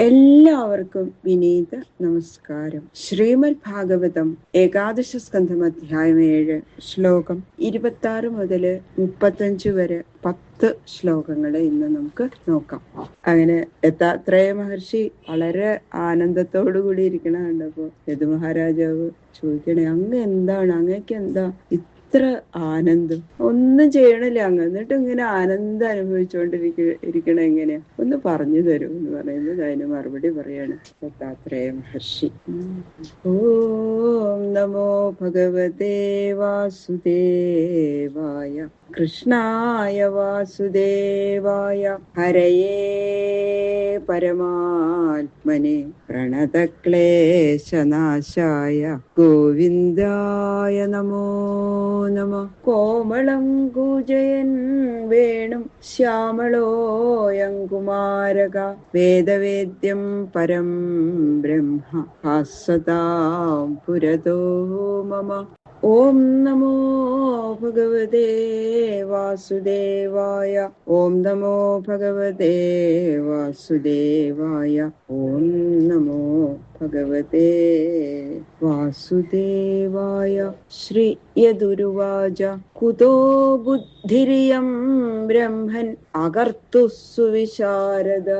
എല്ലാവർക്കും വിനീത നമസ്കാരം. ശ്രീമദ് ഭാഗവതം ഏകാദശ സ്കന്ധം അധ്യായം 7 ശ്ലോകം 26 മുതൽ 35 വരെ 10 ശ്ലോകങ്ങളെ ഇന്ന് നമുക്ക് നോക്കാം. അങ്ങനെ ദത്താത്രേയ മഹർഷി വളരെ ആനന്ദത്തോടു കൂടി ഇരിക്കണ കണ്ടപ്പോ യദു മഹാരാജാവ് ചോദിക്കണേ, അങ്ങ് എന്താണ്, അങ്ങക്ക് എന്താ ഇത്ര ആനന്ദം? ഒന്നും ചെയ്യണില്ല അങ്ങ്, എന്നിട്ട് ഇങ്ങനെ ആനന്ദം അനുഭവിച്ചുകൊണ്ടിരിക്കണ എങ്ങനെയാ, ഒന്ന് പറഞ്ഞു തരൂ എന്ന് പറയുന്നത് അതിന് മറുപടി പറയാണ് ദത്താത്രേയ മഹർഷി. ഓം നമോ ഭഗവതേ വാസുദേവായ കൃഷ്ണായ വാസുദേവായ ഹരയേ പരമാത്മനെ പ്രണതക്ലേശനാശായ ഗോവിന്ദായ നമോ നമഃ. കോമളം കൂജയൻ വേണും ശ്യാമളോയം കുമാരക വേദവേദ്യം പരം ബ്രഹ്മ ഭാസതാം പുരതോ മമ. ഓം നമോ ഭഗവതേ വാസുദേവായ. ഓം നമോ ഭഗവതേ വാസുദേവായ. ഓം നമോ ഭഗവതേ വാസുദേവായ. ശ്രീ യദുരുവാച കുതോ ബുദ്ധിരിയം ബ്രഹ്മൻ അകർത്തുഃ സുവിശാരദ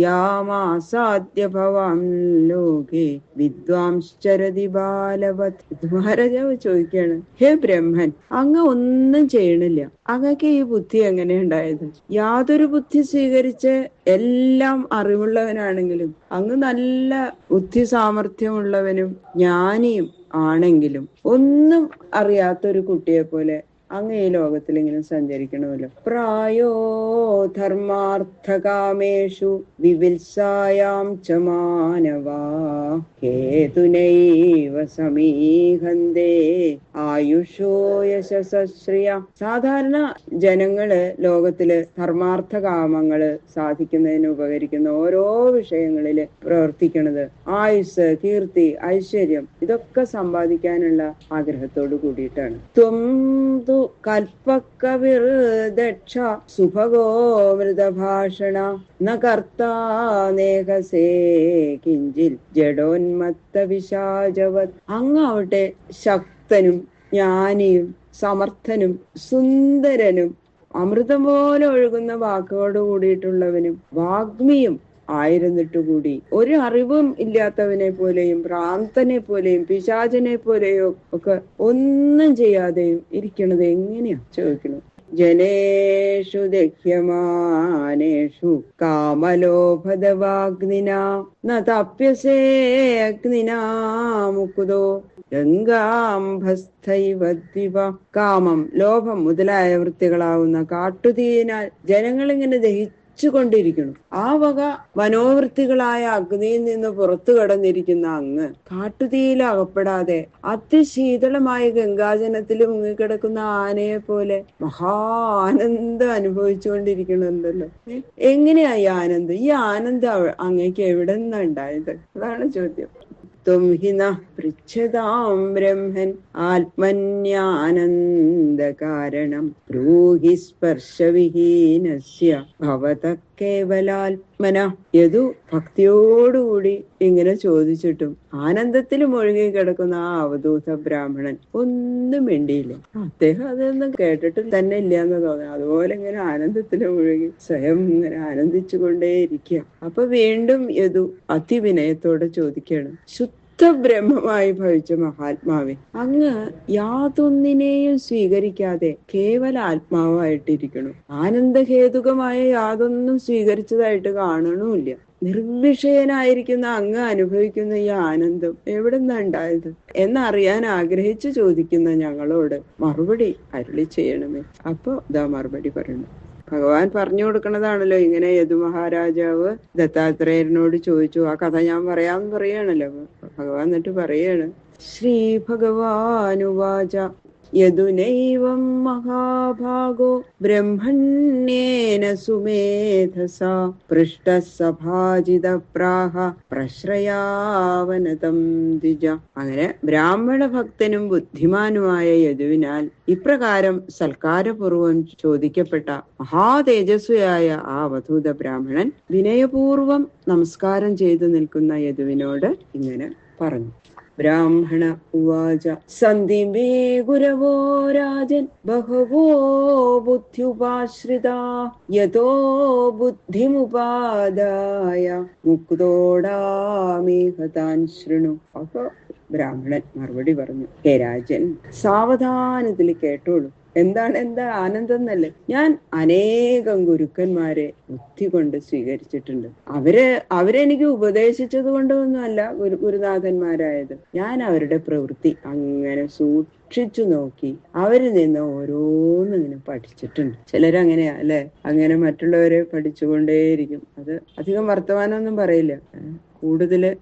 യാമാസാദ്യ ഭവാൻ ലോകേ വിദ്വാംശ്ചരതി ബാലവത്. മഹാരാജാവ് ചോദിക്കാണ്, ഹേ ബ്രഹ്മൻ, അങ്ങ് ഒന്നും ചെയ്യണില്ല, അങ്ങക്ക് ഈ ബുദ്ധി എങ്ങനെ ഉണ്ടായത്? യാതൊരു ബുദ്ധി സ്വീകരിച്ച് എല്ലാം അറിവുള്ളവനാണെങ്കിലും അങ്ങ് നല്ല ബുദ്ധി സാമർഥ്യമുള്ളവനും ജ്ഞാനിയും ആണെങ്കിലും ഒന്നും അറിയാത്തൊരു കുട്ടിയെ പോലെ അങ്ങ് ഈ ലോകത്തിൽ ഇങ്ങനെ സഞ്ചരിക്കണമല്ലോ. പ്രായോ ധർമാർത്ഥകാമേഷു വിവിത്സായാം ച മാനവാ ഹേതുനൈവ സമീഹന്തേ ആയുഷോ യശസ്ശ്രിയ. സാധാരണ ജനങ്ങള് ലോകത്തില് ധർമാർത്ഥ കാമങ്ങള് സാധിക്കുന്നതിന് ഉപകരിക്കുന്ന ഓരോ വിഷയങ്ങളില് പ്രവർത്തിക്കുന്നത് ആയുസ്, കീർത്തി, ഐശ്വര്യം ഇതൊക്കെ സമ്പാദിക്കാനുള്ള ആഗ്രഹത്തോട് കൂടിയിട്ടാണ്. ത്വം തു കൽപ്പകവിർദക്ഷ സുഭഗോ മൃതഭാഷണ ന കർത്താ നേഹസേ കിഞ്ചിൽ ജഡോന്മത്ത വിശാചവത്. അങ്ങാവട്ടെ ശക്തനും ജ്ഞാനിയും സമർത്ഥനും സുന്ദരനും അമൃതം പോലെ ഒഴുകുന്ന വാക്കുകളോട് കൂടിയിട്ടുള്ളവനും വാഗ്മിയും ആയിരുന്നിട്ടുകൂടി ഒരു അറിവും ഇല്ലാത്തവനെ പോലെയും ഭ്രാന്തനെ പോലെയും പിശാചനെ പോലെയോ ഒക്കെ ഒന്നും ചെയ്യാതെയും ഇരിക്കണത് എങ്ങനെയാ ചോദിക്കണു. ജനേഷു ദഹ്യമാനേഷു കാമലോഭദവാഗ്നിനാ ന തപ്യസേ അഗ്നിനാ മുകുതോ ഗംഗാംഭസ്ഥൈവദ്വിവ. കാമം, ലോഭം മുതലായ വൃത്തികളാവുന്ന കാട്ടുതീയിനാൽ ജനങ്ങളിങ്ങനെ ദഹിച്ചുകൊണ്ടിരിക്കുന്നു. ആ വക മനോവൃത്തികളായ അഗ്നിയിൽ നിന്ന് പുറത്തു കടന്നിരിക്കുന്ന അങ്ങ് കാട്ടുതീയിൽ അകപ്പെടാതെ അതിശീതളമായ ഗംഗാജലത്തിൽ മുങ്ങിക്കിടക്കുന്ന ആനയെ പോലെ മഹാനന്ദം അനുഭവിച്ചുകൊണ്ടിരിക്കണുണ്ടല്ലോ. എങ്ങനെയാ ഈ ആനന്ദം? ഈ ആനന്ദം അങ്ങേക്ക് എവിടെ നിന്നാ ഉണ്ടായത്? അതാണ് ചോദ്യം. ത്വം ഹി നഃ പൃച്ഛതാം ബ്രഹ്മൻ ആത്മന്യാനന്ദകാരണം ബ്രൂഹി സ്പർശവിഹീനസ്യ ഭവതഃ കേവലാത്മന. യദു ഭക്തിയോടുകൂടി ഇങ്ങനെ ചോദിച്ചിട്ടും ആനന്ദത്തിൽ മുഴുകി കിടക്കുന്ന ആ അവധൂത ബ്രാഹ്മണൻ ഒന്നും മിണ്ടിയില്ല. അദ്ദേഹം അതൊന്നും കേട്ടിട്ട് തന്നെ ഇല്ല എന്ന് തോന്നുന്നു. അതുപോലെ ഇങ്ങനെ ആനന്ദത്തിൽ മുഴുകി സ്വയം ഇങ്ങനെ ആനന്ദിച്ചു കൊണ്ടേയിരിക്കുക. അപ്പൊ വീണ്ടും യദു അതിവിനയത്തോടെ ചോദിക്കുകയാണ്, ബ്രഹ്മമായി ഭവിച്ച മഹാത്മാവേ, അങ്ങ് യാതൊന്നിനെയും സ്വീകരിക്കാതെ കേവല ആത്മാവായിട്ടിരിക്കണു. ആനന്ദഹേതുകമായ യാതൊന്നും സ്വീകരിച്ചതായിട്ട് കാണണമില്ല. നിർവിഷയനായിരിക്കുന്ന അങ്ങ് അനുഭവിക്കുന്ന ഈ ആനന്ദം എവിടെ നിന്നാ ഉണ്ടായത് എന്നറിയാൻ ആഗ്രഹിച്ചു ചോദിക്കുന്ന ഞങ്ങളോട് മറുപടി അരുളി ചെയ്യണമേ. അപ്പൊ ഇതാ മറുപടി പറയുന്നു. ഭഗവാൻ പറഞ്ഞു കൊടുക്കണതാണല്ലോ. ഇങ്ങനെ യദു മഹാരാജാവ് ദത്താത്രേയനോട് ചോദിച്ചു. ആ കഥ ഞാൻ പറയാന്ന് പറയാണല്ലോ. ഭഗവാൻ എന്നിട്ട് പറയാണ്, ശ്രീ ഭഗവാനുവാച യദുനൈവം മഹാഭാഗോ ബ്രഹ്മണ്യേന സുമേധസാ പൃഷ്ടഃ സഭാജിത പ്രാഹ പ്രശ്രയാവനതം ദ്വിജ. അങ്ങനെ ബ്രാഹ്മണ ഭക്തനും ബുദ്ധിമാനുമായ യദുവിനാൽ ഇപ്രകാരം സൽക്കാരപൂർവം ചോദിക്കപ്പെട്ട മഹാതേജസ്വിയായ ആ അവധൂത ബ്രാഹ്മണൻ വിനയപൂർവം നമസ്കാരം ചെയ്തു നിൽക്കുന്ന യദുവിനോട് ഇങ്ങനെ പറഞ്ഞു. ബ്രാഹ്മണ ഉവാച സന്ധി മേ ഗുരവോ രാജൻ ബഹവോ ബുദ്ധ്യുപാശ്രിതാ യതോ ബുദ്ധിമുപാദായ മുക്തോടാമേഹതാൻ ശൃണു. അപ്പൊ ബ്രാഹ്മണൻ മറുപടി പറഞ്ഞു, ഹേ രാജൻ, സാവധാനത്തിൽ കേട്ടോളൂ. എന്താ ആനന്ദം എന്നല്ലേ. ഞാൻ അനേകം ഗുരുക്കന്മാരെ ബുദ്ധി കൊണ്ട് സ്വീകരിച്ചിട്ടുണ്ട്. അവരെനിക്ക് ഉപദേശിച്ചത് കൊണ്ടൊന്നുമല്ല ഗുരുനാഥന്മാരായത്. ഞാൻ അവരുടെ പ്രവൃത്തി അങ്ങനെ സൂക്ഷിച്ചു നോക്കി അവരിൽ നിന്ന് ഓരോന്നിങ്ങനെ പഠിച്ചിട്ടുണ്ട്. ചിലരങ്ങനെയാ അല്ലെ, അങ്ങനെ മറ്റുള്ളവരെ പഠിച്ചുകൊണ്ടേയിരിക്കും. അത് അധികം വർത്തമാനമൊന്നും പറയില്ല, കൂടുതല്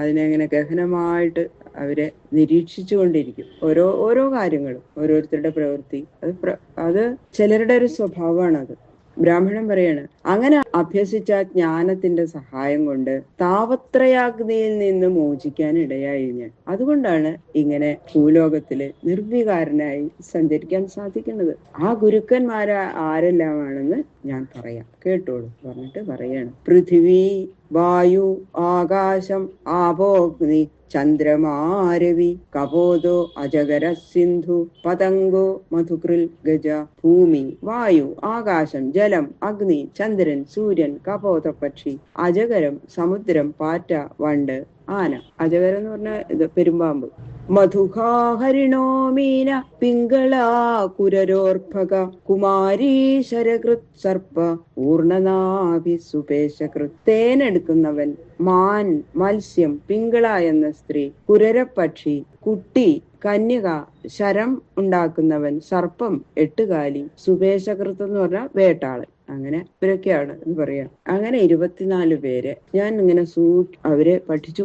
അതിനെങ്ങനെ ഗഹനമായിട്ട് അവരെ നിരീക്ഷിച്ചു കൊണ്ടിരിക്കും. ഓരോ കാര്യങ്ങളും, ഓരോരുത്തരുടെ പ്രവൃത്തി, അത് ചിലരുടെ ഒരു സ്വഭാവമാണത്. ബ്രാഹ്മണൻ പറയാണ്, അങ്ങനെ അഭ്യസിച്ച ജ്ഞാനത്തിന്റെ സഹായം കൊണ്ട് താപത്രയാഗ്നിയിൽ നിന്ന് മോചിക്കാൻ ഇടയായി ഞാൻ. അതുകൊണ്ടാണ് ഇങ്ങനെ ഭൂലോകത്തില് നിർവികാരനായി സഞ്ചരിക്കാൻ സാധിക്കുന്നത്. ആ ഗുരുക്കന്മാര് ആരെല്ലാമാണെന്ന് ഞാൻ പറയാം, കേട്ടോളൂ. പറഞ്ഞിട്ട് പറയാണ്, പൃഥിവി, വായു, ആകാശം, ആപോഗ്നി, ചന്ദ്രമാരവി, കപോതോ, അജഗര, സിന്ധു, പതംഗോ, മധുകൃൽ, ഗജ. ഭൂമി, വായു, ആകാശം, ജലം, അഗ്നി, ചന്ദ്രൻ, സൂര്യൻ, കപോത പക്ഷി, അജഗരം, സമുദ്രം, പാറ്റ, വണ്ട്, ആന. അജഗരം എന്ന് പറഞ്ഞാൽ ഇത് പെരുമ്പാമ്പ്. മധുഹാ, ഹരിണോ, മീന, പിങ്കളാ, കുരരോർഭക, കുമാരീ, ശരകൃത്, സർപ്പ, പൂർണനാഭി, സുപേശകൃത്. തേനെടുക്കുന്നവൻ, മാൻ, മത്സ്യം, പിങ്കള എന്ന സ്ത്രീ, കുരരപ്പക്ഷി, കുട്ടി, കന്യക, ശരം ഉണ്ടാക്കുന്നവൻ, സർപ്പം, എട്ടുകാലി, സുപേശകൃത്ത് എന്ന് പറഞ്ഞാൽ വേട്ടാളൻ. അങ്ങനെ ഇവരൊക്കെയാണ് എന്ന് പറയാം. അങ്ങനെ 24 പേരെ ഞാൻ ഇങ്ങനെ അവരെ പഠിച്ചു,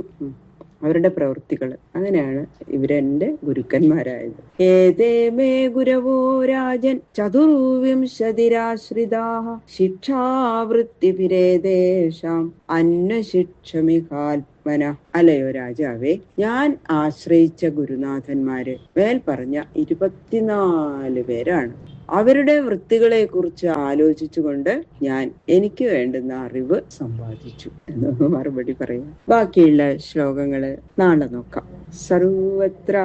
അവരുടെ പ്രവൃത്തികള്. അങ്ങനെയാണ് ഇവരെന്റെ ഗുരുക്കന്മാരായത്. ഏതേ മേ ഗുരവോ രാജൻ ചതുർവിംശതിരാശ്രിതാഃ ശിക്ഷാവൃത്തിഭിരേതേഷാം അന്വശിക്ഷമിഹാത്മന. അല്ലയോ രാജാവേ, ഞാൻ ആശ്രയിച്ച ഗുരുനാഥന്മാര് മേൽ പറഞ്ഞ 24 പേരാണ്. അവരുടെ വൃത്തികളെ കുറിച്ച് ആലോചിച്ചുകൊണ്ട് ഞാൻ എനിക്ക് വേണ്ടുന്ന അറിവ് സമ്പാദിച്ചു എന്ന് മറുപടി പറയാം. ബാക്കിയുള്ള ശ്ലോകങ്ങള് നാളെ നോക്കാം. സർവത്ര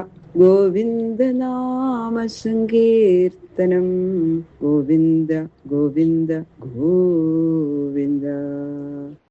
ഗോവിന്ദ നാമ സങ്കീർത്തനം. ഗോവിന്ദ ഗോവിന്ദ ഗോവിന്ദ.